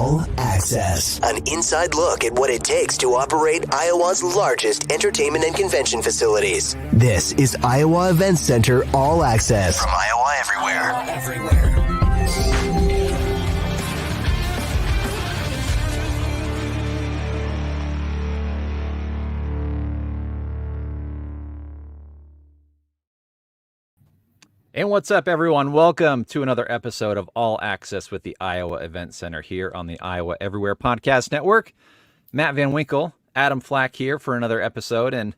All Access, an inside look at what it takes to operate Iowa's largest entertainment and convention facilities. This is Iowa Events Center All Access from Iowa Everywhere. And what's up, everyone? Welcome to another episode of All Access with the Iowa Event Center here on the Iowa Everywhere Podcast Network. Matt Van Winkle, Adam Flack here for another episode. And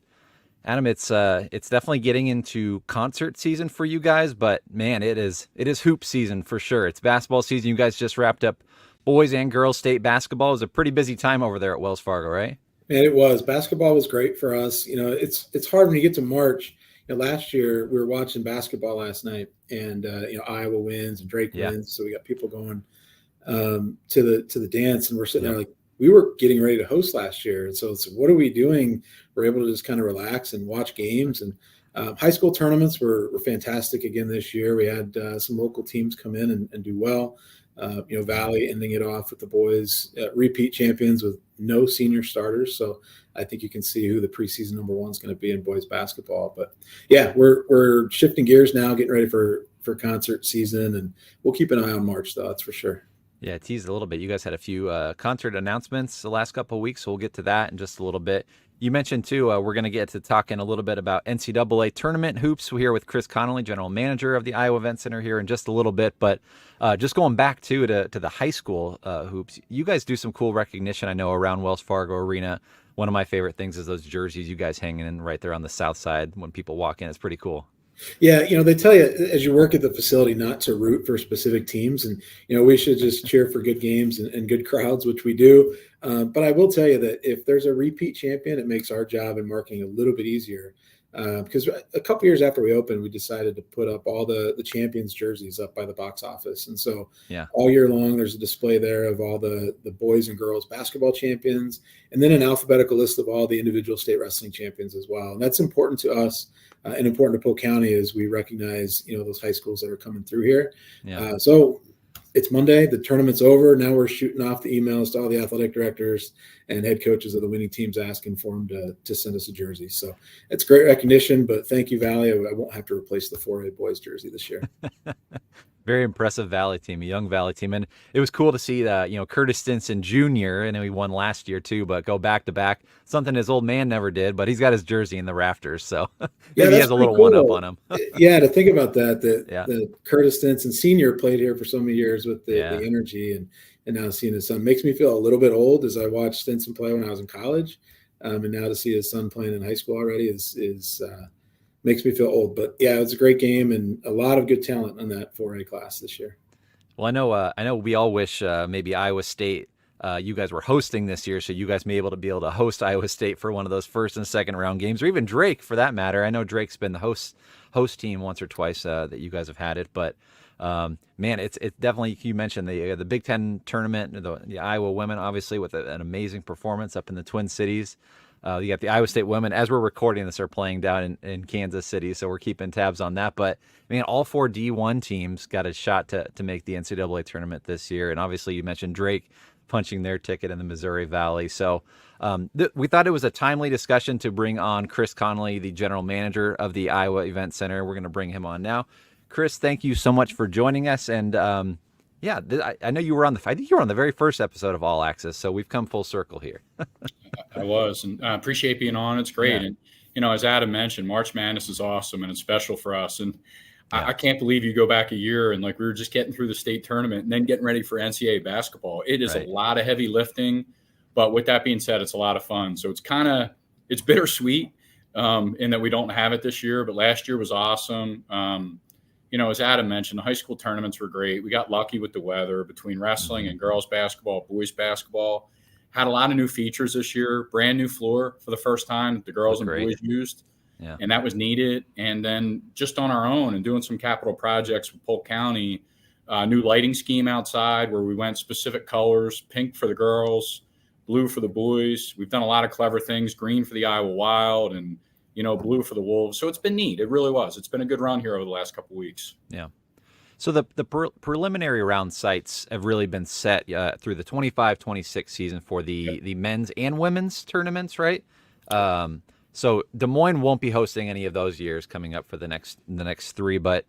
Adam, it's definitely getting into concert season for you guys, but man, it is hoop season for sure. It's basketball season. You guys just wrapped up boys and girls state basketball. It was a pretty busy time over there at Wells Fargo, right? Man, it was. Basketball was great for us. You know, it's hard when you get to March. You know, last year we were watching basketball last night, and Iowa wins and Drake wins, so we got people going to the dance, and we're sitting there like we were getting ready to host last year. And so it's what are we doing? We're able to just kind of relax and watch games, and high school tournaments were fantastic again this year. We had some local teams come in and do well. Valley ending it off with the boys, repeat champions with no senior starters. So I think you can see who the preseason number one is going to be in boys basketball. But yeah, we're shifting gears now, getting ready for concert season, and we'll keep an eye on March though. That's for sure. Yeah, teased a little bit. You guys had a few concert announcements the last couple of weeks, so we'll get to that in just a little bit. You mentioned, too, we're going to get to talking a little bit about NCAA Tournament hoops. We're here with Chris Connolly, General Manager of the Iowa Event Center here in just a little bit. But just going back, to the high school hoops, you guys do some cool recognition, I know, around Wells Fargo Arena. One of my favorite things is those jerseys you guys hanging in right there on the south side when people walk in. It's pretty cool. Yeah, they tell you as you work at the facility not to root for specific teams, and we should just cheer for good games and good crowds, which we do. But I will tell you that if there's a repeat champion, it makes our job in marketing a little bit easier. Because a couple years after we opened, we decided to put up all the champions jerseys up by the box office, and so all year long there's a display there of all the boys and girls basketball champions, and then an alphabetical list of all the individual state wrestling champions as well. And that's important to us and important to Polk County as we recognize those high schools that are coming through here. So it's Monday, the tournament's over. Now we're shooting off the emails to all the athletic directors and head coaches of the winning teams asking for them to send us a jersey. So it's great recognition, but thank you, Valley. I won't have to replace the 4A boys jersey this year. Very impressive Valley team, a young Valley team. And it was cool to see that, Curtis Stinson Jr., I know he won last year too, but go back to back, something his old man never did, but he's got his jersey in the rafters. So maybe he has a little one-up on him. Yeah, to think about that Curtis Stinson Sr. played here for so many years with the energy, and now seeing his son makes me feel a little bit old as I watched Stinson play when I was in college. And now to see his son playing in high school already is makes me feel old. But yeah, it was a great game and a lot of good talent in that 4A class this year. Well, I know we all wish maybe Iowa State, you guys were hosting this year, so you guys may be able to host Iowa State for one of those first and second round games, or even Drake for that matter. I know Drake's been the host team once or twice that you guys have had it, but man, it's definitely, you mentioned the Big Ten tournament, the Iowa women, obviously with an amazing performance up in the Twin Cities. You got the Iowa State women, as we're recording this, are playing down in Kansas City, so we're keeping tabs on that. But, I mean, all four D1 teams got a shot to make the NCAA tournament this year. And obviously you mentioned Drake punching their ticket in the Missouri Valley. So we thought it was a timely discussion to bring on Chris Connolly, the general manager of the Iowa Event Center. We're going to bring him on now. Chris, thank you so much for joining us. And, I know you were I think you were on the very first episode of All Access, so we've come full circle here. I was, and I appreciate being on. It's great. Yeah. And, as Adam mentioned, March Madness is awesome and it's special for us. And I can't believe you go back a year and we were just getting through the state tournament and then getting ready for NCAA basketball. It is a lot of heavy lifting, but with that being said, it's a lot of fun. So it's bittersweet in that we don't have it this year, but last year was awesome. As Adam mentioned, the high school tournaments were great. We got lucky with the weather between wrestling and girls basketball, boys basketball. Had a lot of new features this year, brand new floor for the first time that the girls and boys used. Yeah. And that was needed. And then just on our own and doing some capital projects with Polk County, new lighting scheme outside where we went specific colors, pink for the girls, blue for the boys. We've done a lot of clever things, green for the Iowa Wild and, blue for the Wolves. So it's been neat. It really was. It's been a good run here over the last couple of weeks. Yeah. So the preliminary round sites have really been set through the 25-26 season for the men's and women's tournaments, right? So Des Moines won't be hosting any of those years coming up for the next three, but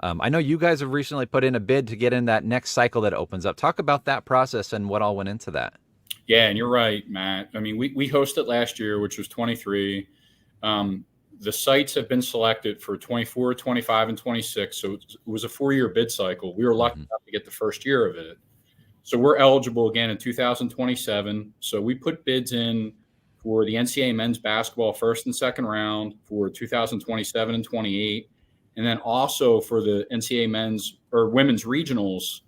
I know you guys have recently put in a bid to get in that next cycle that opens up. Talk about that process and what all went into that. Yeah, and you're right, Matt. I mean, we hosted last year, which was 23. The sites have been selected for 24, 25, and 26. So it was a 4-year bid cycle. We were lucky enough to get the first year of it. So we're eligible again in 2027. So we put bids in for the NCAA men's basketball first and second round for 2027 and 28. And then also for the NCAA men's or women's regionals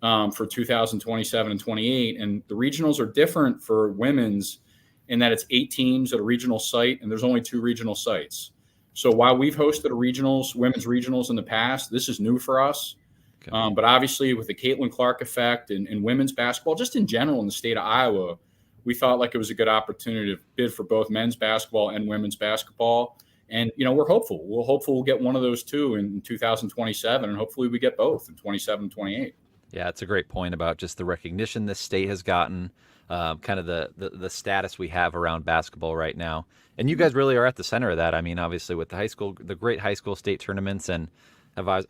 for 2027 and 28. And the regionals are different for women's in that it's 8 teams at a regional site, and there's only 2 regional sites. So while we've hosted women's regionals in the past, this is new for us. Okay. But obviously with the Caitlin Clark effect and women's basketball, just in general in the state of Iowa, we thought like it was a good opportunity to bid for both men's basketball and women's basketball. And, we're hopeful. We'll get one of those 2 in 2027, and hopefully we get both in 27 and 28. Yeah, it's a great point about just the recognition this state has gotten, kind of the status we have around basketball right now. And you guys really are at the center of that. I mean, obviously with the great high school state tournaments, and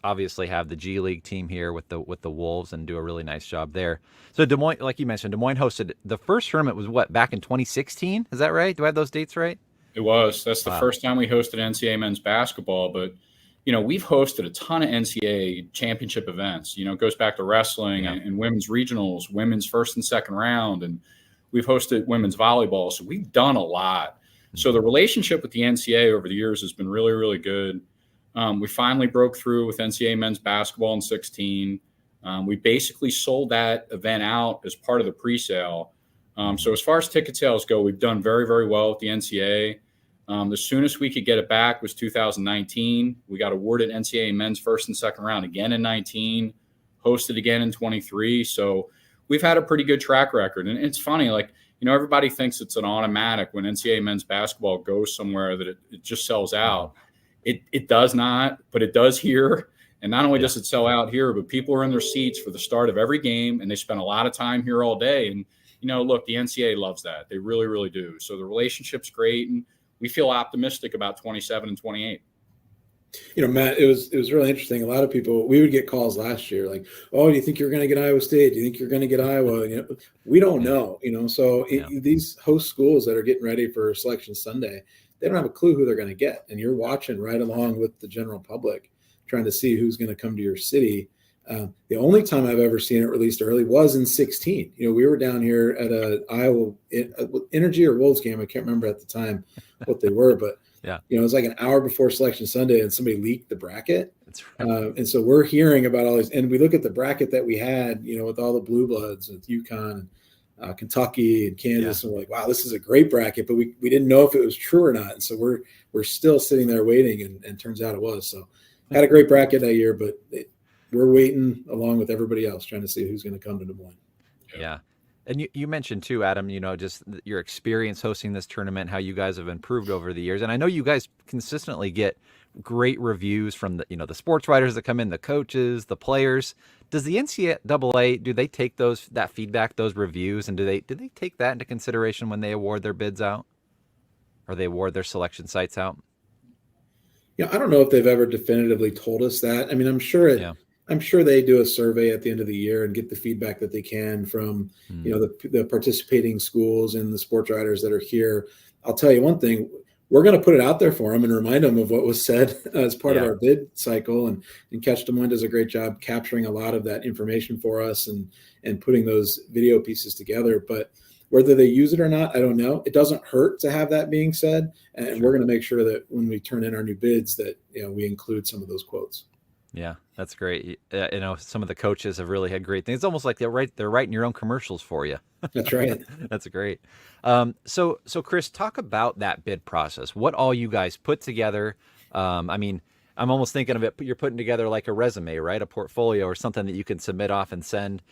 obviously have the G League team here with the Wolves and do a really nice job there. So Des Moines, like you mentioned, Des Moines hosted the first tournament was back in 2016? Is that right? Do I have those dates right? It was. That's the first time we hosted NCAA men's basketball, but we've hosted a ton of NCAA championship events. It goes back to wrestling and women's regionals, women's first and second round, and we've hosted women's volleyball. So we've done a lot. So the relationship with the NCAA over the years has been really, really good. We finally broke through with NCAA men's basketball in 16. We basically sold that event out as part of the pre-sale. So as far as ticket sales go, we've done very, very well with the NCAA. The soonest we could get it back was 2019. We got awarded NCAA men's first and second round again in 19, hosted again in 23. So we've had a pretty good track record. And it's funny, everybody thinks it's an automatic when NCAA men's basketball goes somewhere that it just sells out. It does not, but it does here. And not only does it sell out here, but people are in their seats for the start of every game, and they spend a lot of time here all day. And, look, the NCAA loves that. They really, really do. So the relationship's great. And we feel optimistic about 27 and 28. Matt, it was really interesting. A lot of people, we would get calls last year like, oh, do you think you're going to get Iowa State? Do you think you're going to get Iowa? We don't know, so these host schools that are getting ready for Selection Sunday, they don't have a clue who they're going to get. And you're watching right along with the general public, trying to see who's going to come to your city. The only time I've ever seen it released early was in 16. We were down here at a Iowa Energy or Wolves game. I can't remember at the time what they were, but it was like an hour before Selection Sunday, and somebody leaked the bracket. That's right. And so we're hearing about all these, and we look at the bracket that we had, with all the blue bloods with UConn, Kentucky, and Kansas, and we're like, wow, this is a great bracket, but we didn't know if it was true or not. And so we're still sitting there waiting, and turns out it was. So had a great bracket that year, but we're waiting along with everybody else, trying to see who's going to come to Des Moines. Yeah. And you mentioned too, Adam, just your experience hosting this tournament, how you guys have improved over the years. And I know you guys consistently get great reviews from the sports writers that come in, the coaches, the players. Does the NCAA, do they take that feedback, those reviews, and do they take that into consideration when they award their bids out, or they award their selection sites out? I don't know if they've ever definitively told us that. I mean, I'm sure they do a survey at the end of the year and get the feedback that they can from, the participating schools and the sports writers that are here. I'll tell you one thing, we're going to put it out there for them and remind them of what was said as part of our bid cycle. And Catch Des Moines does a great job capturing a lot of that information for us and putting those video pieces together. But whether they use it or not, I don't know. It doesn't hurt to have that being said. And we're going to make sure that when we turn in our new bids that, we include some of those quotes. Yeah, that's great. Some of the coaches have really had great things. It's almost like they're writing your own commercials for you. That's right. That's great. So Chris, talk about that bid process. What all you guys put together. I mean, I'm almost thinking of it. You're putting together like a resume, right? A portfolio or something that you can submit off and send.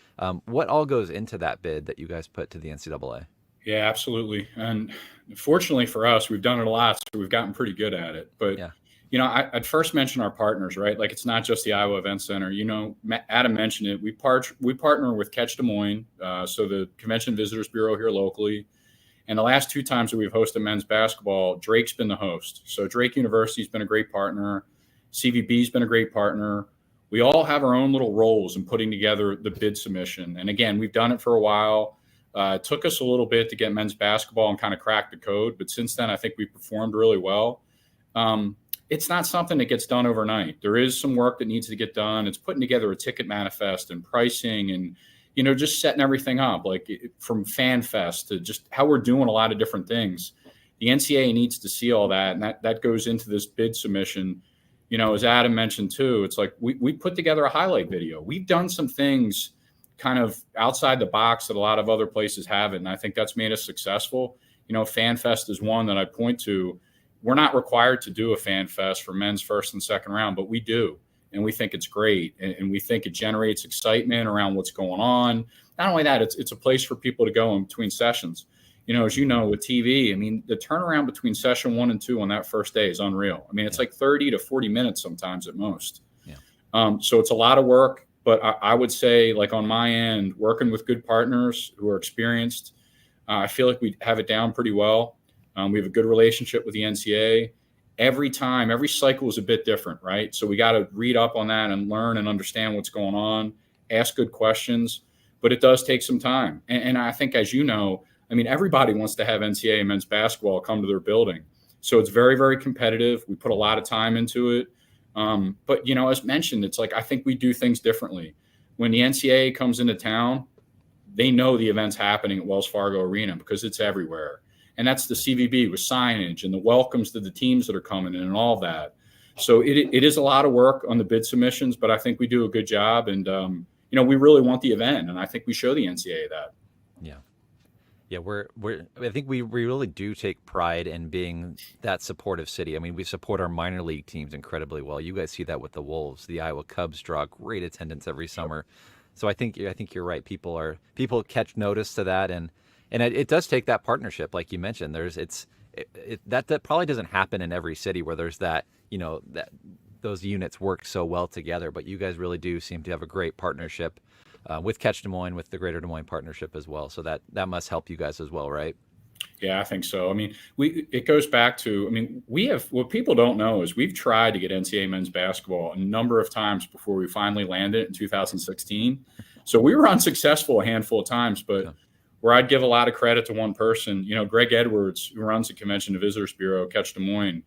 What all goes into that bid that you guys put to the NCAA? Yeah, absolutely. And fortunately for us, we've done it a lot, so we've gotten pretty good at it. But I'd first mention our partners, right? Like, it's not just the Iowa Event Center. Adam mentioned it. We partner with Catch Des Moines, so the Convention Visitors Bureau here locally. And the last 2 times that we've hosted men's basketball, Drake's been the host. So Drake University's been a great partner. CVB's been a great partner. We all have our own little roles in putting together the bid submission. And again, we've done it for a while. It took us a little bit to get men's basketball and kind of crack the code. But since then, I think we performed really well. It's not something that gets done overnight. There is some work that needs to get done. It's putting together a ticket manifest and pricing and, just setting everything up, like from Fan Fest to just how we're doing a lot of different things. The NCAA needs to see all that, and that goes into this bid submission. As Adam mentioned too, it's like we put together a highlight video. We've done some things kind of outside the box that a lot of other places haven't, and I think that's made us successful. Fan Fest is one that I point to. We're not required to do a Fan Fest for men's first and second round, but we do. And we think it's great. And we think it generates excitement around what's going on. Not only that, it's a place for people to go in between sessions. As you know, with TV, the turnaround between session 1 and 2 on that first day is unreal. It's like 30 to 40 minutes sometimes at most. Yeah. So it's a lot of work. But I would say, like on my end, working with good partners who are experienced, I feel like we have it down pretty well. We have a good relationship with the NCAA. Every cycle is a bit different, right? So we got to read up on that and learn and understand what's going on, ask good questions, but it does take some time. And I think, as you know, everybody wants to have NCAA men's basketball come to their building. So it's very, very competitive. We put a lot of time into it. But, as mentioned, it's like, I think we do things differently. When the NCAA comes into town, they know the event's happening at Wells Fargo Arena because it's everywhere. And that's the CVB with signage and the welcomes to the teams that are coming in and all that. So it is a lot of work on the bid submissions, but I think we do a good job. And, we really want the event. And I think we show the NCAA that. Yeah. Yeah, I think we really do take pride in being that supportive city. We support our minor league teams incredibly well. You guys see that with the Wolves. The Iowa Cubs draw great attendance every summer. So I think you're right. People catch notice to that, and it does take that partnership, like you mentioned. That probably doesn't happen in every city where there's that, that those units work so well together. But you guys really do seem to have a great partnership with Catch Des Moines, with the Greater Des Moines partnership as well. So that must help you guys as well, right? Yeah, I think so. It goes back to, we have, what people don't know is we've tried to get NCAA men's basketball a number of times before we finally landed it in 2016. So we were unsuccessful a handful of times, but where I'd give a lot of credit to one person, Greg Edwards, who runs the Convention and Visitors Bureau, Catch Des Moines.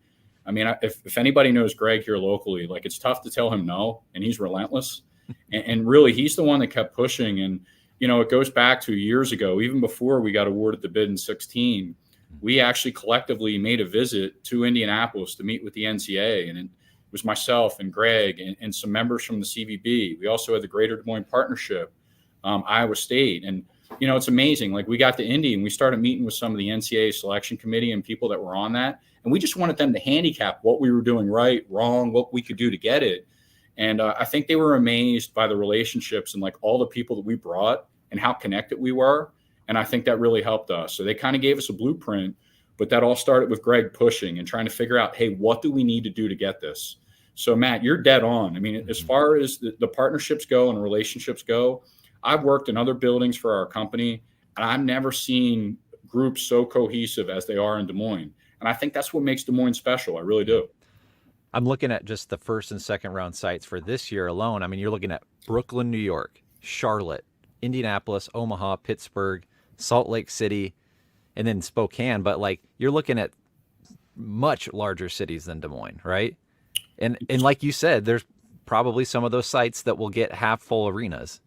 If anybody knows Greg here locally, like, it's tough to tell him no, and he's relentless. and really, he's the one that kept pushing. And, it goes back to years ago, even before we got awarded the bid in 2016, we actually collectively made a visit to Indianapolis to meet with the NCAA. And it was myself and Greg and some members from the CVB. We also had the Greater Des Moines Partnership, Iowa State. And, it's amazing. Like, we got to Indy and we started meeting with some of the NCAA selection committee and people that were on that. And we just wanted them to handicap what we were doing right, wrong, what we could do to get it. And I think they were amazed by the relationships and, like, all the people that we brought and how connected we were. And I think that really helped us. So they kind of gave us a blueprint, but that all started with Greg pushing and trying to figure out, hey, what do we need to do to get this? So, Matt, you're dead on. As far as the partnerships go and relationships go, I've worked in other buildings for our company, and I've never seen groups so cohesive as they are in Des Moines. And I think that's what makes Des Moines special. I really do. I'm looking at just the first and second round sites for this year alone. You're looking at Brooklyn, New York, Charlotte, Indianapolis, Omaha, Pittsburgh, Salt Lake City, and then Spokane. But, like, you're looking at much larger cities than Des Moines, right? And like you said, there's probably some of those sites that will get half full arenas.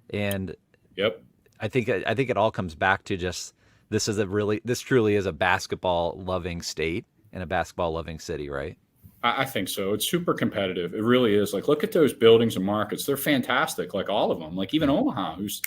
And yep, I think it all comes back to just this truly is a basketball loving state and a basketball loving city, right? I think so. It's super competitive. It really is. Like, look at those buildings and markets. They're fantastic. Like, all of them, like even Omaha, who's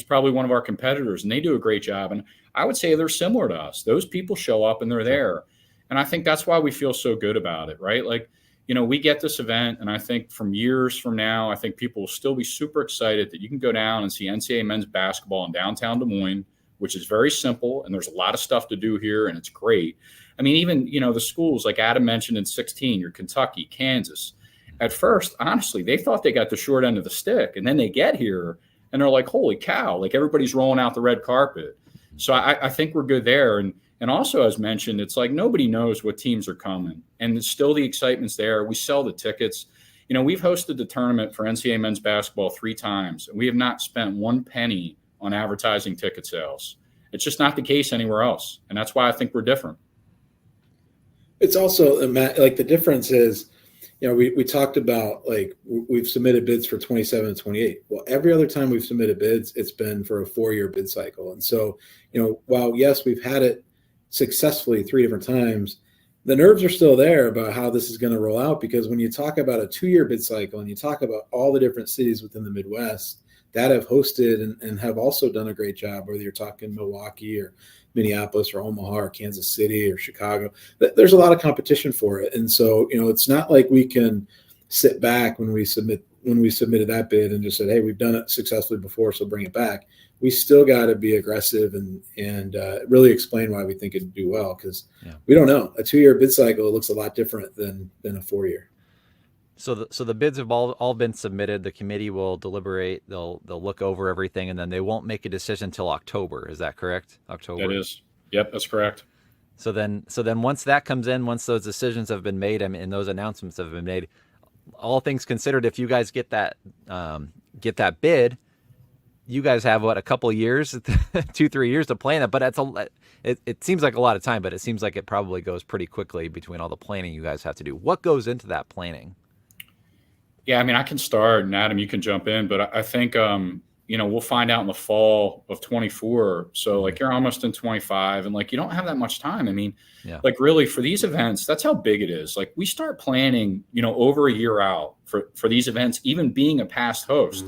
probably one of our competitors, and they do a great job. And I would say they're similar to us. Those people show up and they're there. And I think that's why we feel so good about it, right? Like, we get this event, and I think from years from now, I think people will still be super excited that you can go down and see NCAA men's basketball in downtown Des Moines, which is very simple. And there's a lot of stuff to do here, and it's great. I mean, even, the schools like Adam mentioned in 16, your Kentucky, Kansas. At first, honestly, they thought they got the short end of the stick, and then they get here and they're like, holy cow, like everybody's rolling out the red carpet. So I think we're good there. And also, as mentioned, it's like nobody knows what teams are coming, and still the excitement's there. We sell the tickets. We've hosted the tournament for NCAA men's basketball 3 times, and we have not spent one penny on advertising ticket sales. It's just not the case anywhere else, and that's why I think we're different. It's also like the difference is, we talked about like we've submitted bids for 27 and 28. Well, every other time we've submitted bids, it's been for a 4-year bid cycle. And so, while yes, we've had it successfully 3 different times, the nerves are still there about how this is going to roll out, because when you talk about a 2-year bid cycle and you talk about all the different cities within the Midwest that have hosted and have also done a great job, whether you're talking Milwaukee or Minneapolis or Omaha or Kansas City or Chicago, there's a lot of competition for it. And so, it's not like we can sit back when we submitted that bid and just said, hey, we've done it successfully before, so bring it back. We still got to be aggressive and really explain why we think it'd do well, because we don't know. A 2-year bid cycle looks a lot different than a 4-year. So the bids have all been submitted. The committee will deliberate. They'll look over everything, and then they won't make a decision until October. Is that correct? October. That is. Yep, that's correct. So then once that comes in, once those decisions have been made and those announcements have been made, all things considered, if you guys get that bid, you guys have a couple of years, 2-3 years to plan it. But it seems like a lot of time, but it seems like it probably goes pretty quickly between all the planning you guys have to do. What goes into that planning? Yeah, I mean, I can start, and Adam, you can jump in, but I think, we'll find out in the fall of 24. So like you're almost in 25, and like, you don't have that much time. I mean, like really for these events, that's how big it is. Like we start planning, over a year out for these events, even being a past host.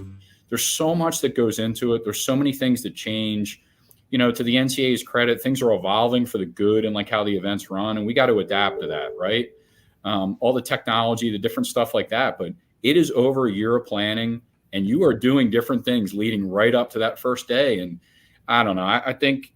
There's so much that goes into it. There's so many things that change. To the NCAA's credit, things are evolving for the good and like how the events run, and we got to adapt to that, right? All the technology, the different stuff like that, but it is over a year of planning, and you are doing different things leading right up to that first day. And I don't know, I think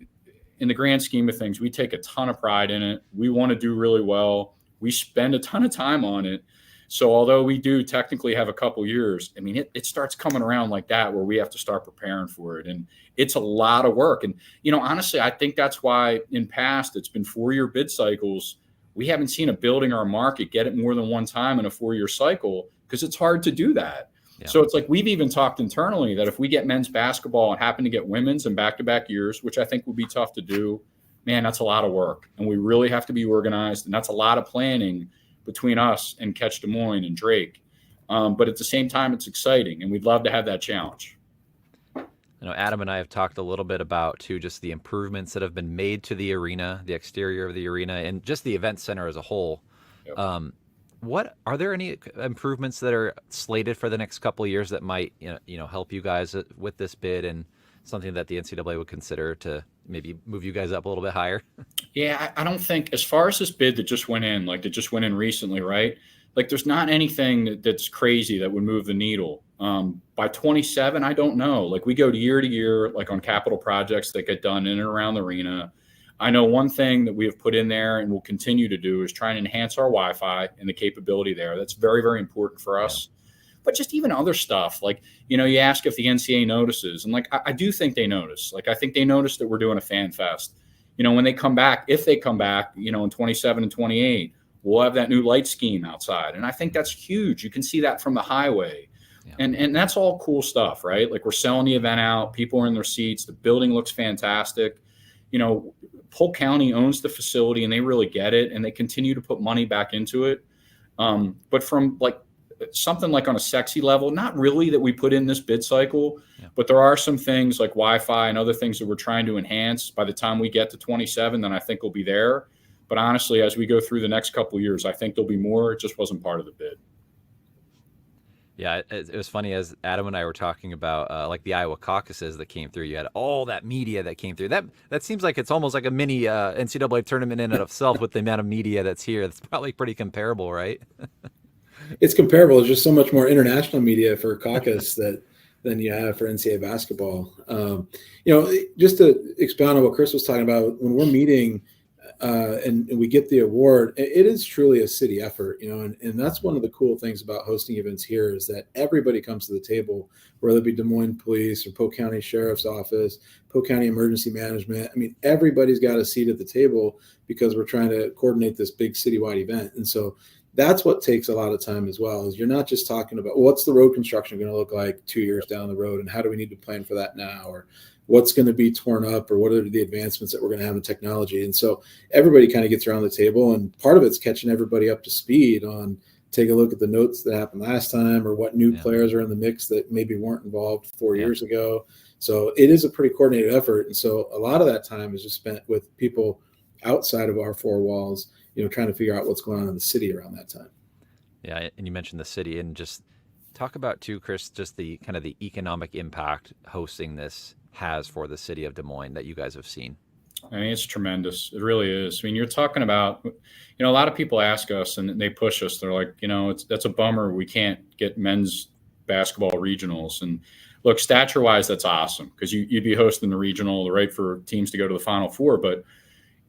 in the grand scheme of things, we take a ton of pride in it. We want to do really well. We spend a ton of time on it. So although we do technically have a couple years, I mean, it starts coming around like that where we have to start preparing for it. And it's a lot of work. And, honestly, I think that's why in past it's been 4-year bid cycles. We haven't seen a building or a market get it more than one time in a 4-year cycle, because it's hard to do that. Yeah. So it's like we've even talked internally that if we get men's basketball and happen to get women's in back-to-back years, which I think would be tough to do, man, that's a lot of work. And we really have to be organized. And that's a lot of planning between us and Catch Des Moines and Drake. But at the same time, it's exciting, and we'd love to have that challenge. Adam and I have talked a little bit about, too, just the improvements that have been made to the arena, the exterior of the arena, and just the event center as a whole. Yep. Are there any improvements that are slated for the next couple of years that might, help you guys with this bid, and something that the NCAA would consider to maybe move you guys up a little bit higher? Yeah, I don't think, as far as this bid that just went in, recently, right? Like there's not anything that's crazy that would move the needle. By 27, I don't know. Like we go to year, like on capital projects that get done in and around the arena. I know one thing that we have put in there and will continue to do is try and enhance our Wi-Fi and the capability there. That's very, very important for us. Yeah. But just even other stuff, like, you ask if the NCAA notices. And like, I do think they notice. Like, I think they notice that we're doing a fan fest. When they come back, if they come back, in 27 and 28, we'll have that new light scheme outside. And I think that's huge. You can see that from the highway. Yeah. And that's all cool stuff, right? Like we're selling the event out. People are in their seats. The building looks fantastic. Polk County owns the facility, and they really get it, and they continue to put money back into it. But from like something like on a sexy level, not really that we put in this bid cycle, but there are some things like Wi-Fi and other things that we're trying to enhance. By the time we get to 27, then I think we'll be there. But honestly, as we go through the next couple of years, I think there'll be more. It just wasn't part of the bid. Yeah, it was funny as Adam and I were talking about like the Iowa caucuses that came through. You had all that media that came through. That seems like it's almost like a mini NCAA tournament in and of itself with the amount of media that's here. It's probably pretty comparable, right? It's comparable. There's just so much more international media for caucus than you have for NCAA basketball. Just to expound on what Chris was talking about, when we're meeting and we get the award, it is truly a city effort, and that's one of the cool things about hosting events here is that everybody comes to the table, whether it be Des Moines Police or Polk County Sheriff's Office, Polk County Emergency Management. I mean, everybody's got a seat at the table because we're trying to coordinate this big citywide event. And so that's what takes a lot of time as well, is you're not just talking about what's the road construction going to look like 2 years down the road and how do we need to plan for that now, or what's going to be torn up, or what are the advancements that we're going to have in technology. And so everybody kind of gets around the table, and part of it's catching everybody up to speed on, take a look at the notes that happened last time, or what new players are in the mix that maybe weren't involved 4 years ago. So it is a pretty coordinated effort. And so a lot of that time is just spent with people outside of our four walls, trying to figure out what's going on in the city around that time. Yeah. And you mentioned the city, and just talk about too, Chris, just the kind of the economic impact hosting this has for the city of Des Moines that you guys have seen. I mean, it's tremendous. It really is. I mean, you're talking about, a lot of people ask us and they push us. They're like, that's a bummer. We can't get men's basketball regionals. And look, stature wise, that's awesome, because you'd be hosting the regional, right, for teams to go to the Final Four. But,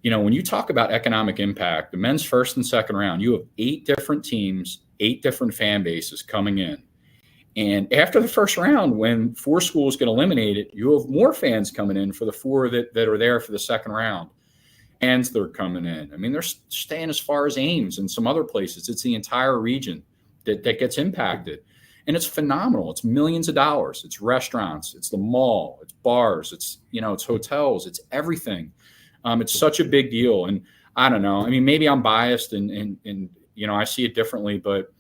when you talk about economic impact, the men's first and second round, you have 8 different teams, 8 different fan bases coming in. And after the first round, when 4 schools get eliminated, you have more fans coming in for the 4 that are there for the second round. And they're coming in. I mean, they're staying as far as Ames and some other places. It's the entire region that gets impacted. And it's phenomenal. It's millions of dollars. It's restaurants. It's the mall. It's bars. It's, it's hotels. It's everything. It's such a big deal. And I don't know. I mean, maybe I'm biased and I see it differently, but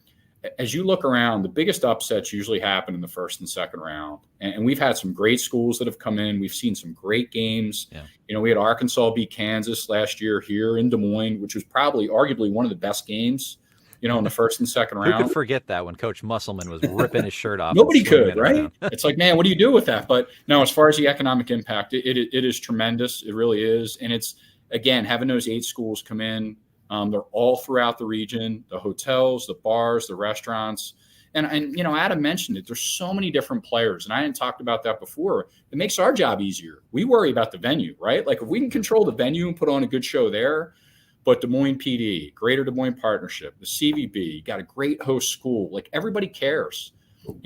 as you look around, the biggest upsets usually happen in the first and second round. And we've had some great schools that have come in. We've seen some great games. Yeah. We had Arkansas beat Kansas last year here in Des Moines, which was probably arguably one of the best games, in the first and second round. Who could forget that when Coach Musselman was ripping his shirt off? Nobody could, right? It's like, man, what do you do with that? But no, as far as the economic impact, it is tremendous. It really is. And it's, again, having those 8 schools come in, they're all throughout the region, the hotels, the bars, the restaurants. And Adam mentioned it. There's so many different players. And I hadn't talked about that before. It makes our job easier. We worry about the venue, right? Like if we can control the venue and put on a good show there, but Des Moines PD, Greater Des Moines Partnership, the CVB, got a great host school. Like everybody cares.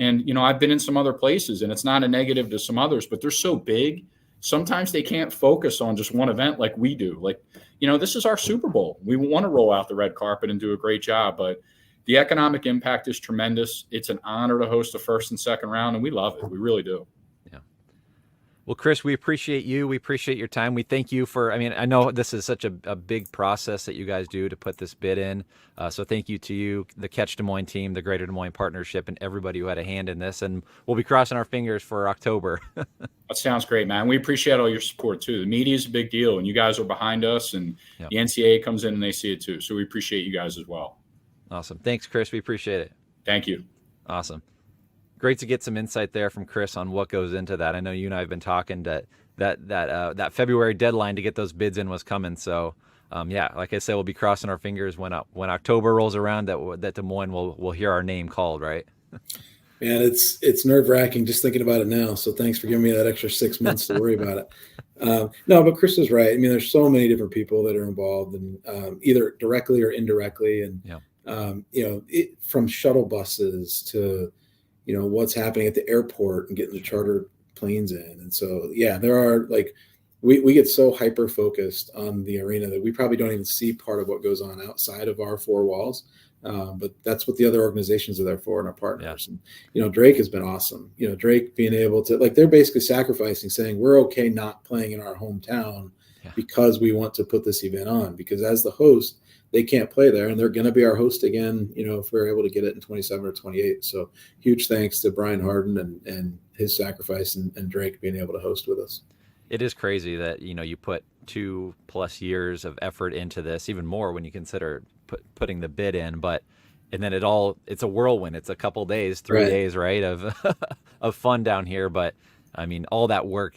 And, I've been in some other places, and it's not a negative to some others, but they're so big. Sometimes they can't focus on just one event like we do. Like, this is our Super Bowl. We want to roll out the red carpet and do a great job, but the economic impact is tremendous. It's an honor to host the first and second round, and we love it. We really do. Yeah. Well, Chris, we appreciate you. We appreciate your time. We thank you for, I know this is such a big process that you guys do to put this bid in. So thank you to you, the Catch Des Moines team, the Greater Des Moines Partnership, and everybody who had a hand in this. And we'll be crossing our fingers for October. That sounds great, man. We appreciate all your support too. The media is a big deal, and you guys are behind us, and the NCAA comes in and they see it too. So we appreciate you guys as well. Awesome. Thanks, Chris. We appreciate it. Thank you. Awesome. Great to get some insight there from Chris on what goes into that. I know you and I have been talking that February deadline to get those bids in was coming. So, like I said, we'll be crossing our fingers when October rolls around that Des Moines will hear our name called, right? Man, it's nerve-wracking just thinking about it now. So thanks for giving me that extra 6 months to worry about it. No, but Chris is right. I mean, there's so many different people that are involved, and either directly or indirectly, and from shuttle buses to what's happening at the airport and getting the charter planes in. And so there are we get so hyper focused on the arena that we probably don't even see part of what goes on outside of our 4 walls. But that's what the other organizations are there for, and our partners. And, Drake has been awesome. Drake being able to, they're basically sacrificing, saying we're okay not playing in our hometown because we want to put this event on, because as the host, they can't play there, and they're going to be our host again, if we're able to get it in 27 or 28. So huge thanks to Brian Harden and his sacrifice, and Drake being able to host with us. It is crazy that, you put 2+ years of effort into this, even more when you consider putting the bid in, and then it's a whirlwind. It's a couple days, 3 days, right, of fun down here. But I mean, all that work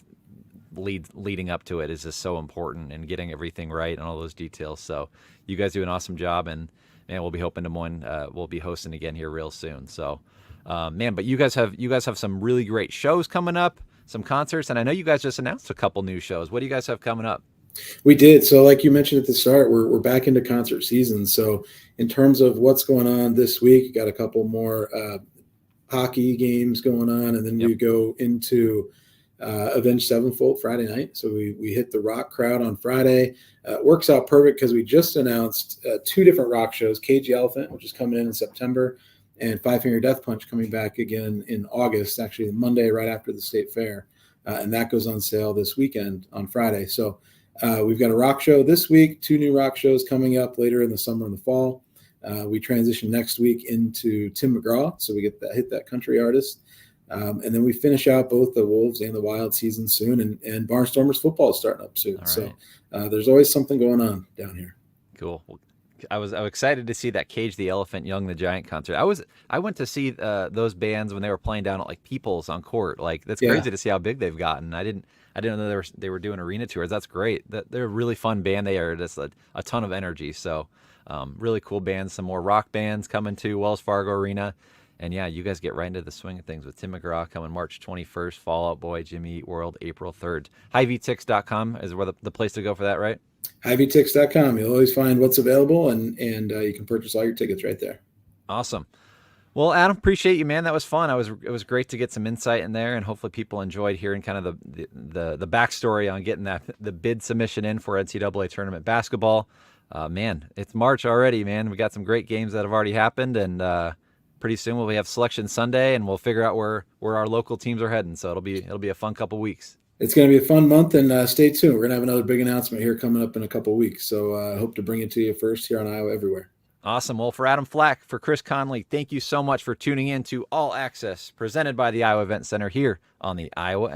leading up to it is just so important, and getting everything right and all those details. So you guys do an awesome job, and we'll be hoping Des Moines will be hosting again here real soon. So, but you guys have some really great shows coming up, some concerts, and I know you guys just announced a couple new shows. What do you guys have coming up? We did. So like you mentioned at the start, we're back into concert season. So in terms of what's going on this week, got a couple more hockey games going on, and then we go into Avenged Sevenfold Friday night. So we hit the rock crowd on Friday. Works out perfect because we just announced 2 different rock shows: Cage the Elephant, which is coming in September, and Five Finger Death Punch coming back again in August, actually Monday right after the state fair. And that goes on sale this weekend on Friday. So we've got a rock show this week, 2 new rock shows coming up later in the summer and the fall. We transition next week into Tim McGraw, so we get that hit that country artist. And then we finish out both the Wolves and the Wild season soon, and Barnstormers football is starting up soon. Right. So there's always something going on down here. Cool. Well, I was excited to see that Cage the Elephant, Young the Giant concert. I went to see those bands when they were playing down at like People's on Court. Like that's crazy to see how big they've gotten. I didn't know they were doing arena tours. That's great. They're a really fun band. They are just a ton of energy. So really cool bands. Some more rock bands coming to Wells Fargo Arena. And yeah, you guys get right into the swing of things with Tim McGraw coming March 21st, Fall Out Boy, Jimmy Eat World, April 3rd. HiVTix.com is where the place to go for that, right? HiVTix.com. You'll always find what's available, and you can purchase all your tickets right there. Awesome. Well, Adam, appreciate you, man. That was fun. It was great to get some insight in there, and hopefully people enjoyed hearing kind of the backstory on getting the bid submission in for NCAA tournament basketball. Man, it's March already, man. We got some great games that have already happened, and pretty soon we'll have Selection Sunday, and we'll figure out where our local teams are heading. So it'll be a fun couple weeks. It's going to be a fun month, and stay tuned. We're going to have another big announcement here coming up in a couple weeks. So I hope to bring it to you first here on Iowa Everywhere. Awesome. Well, for Adam Flack, for Chris Connolly, thank you so much for tuning in to All Access, presented by the Iowa Event Center here on the Iowa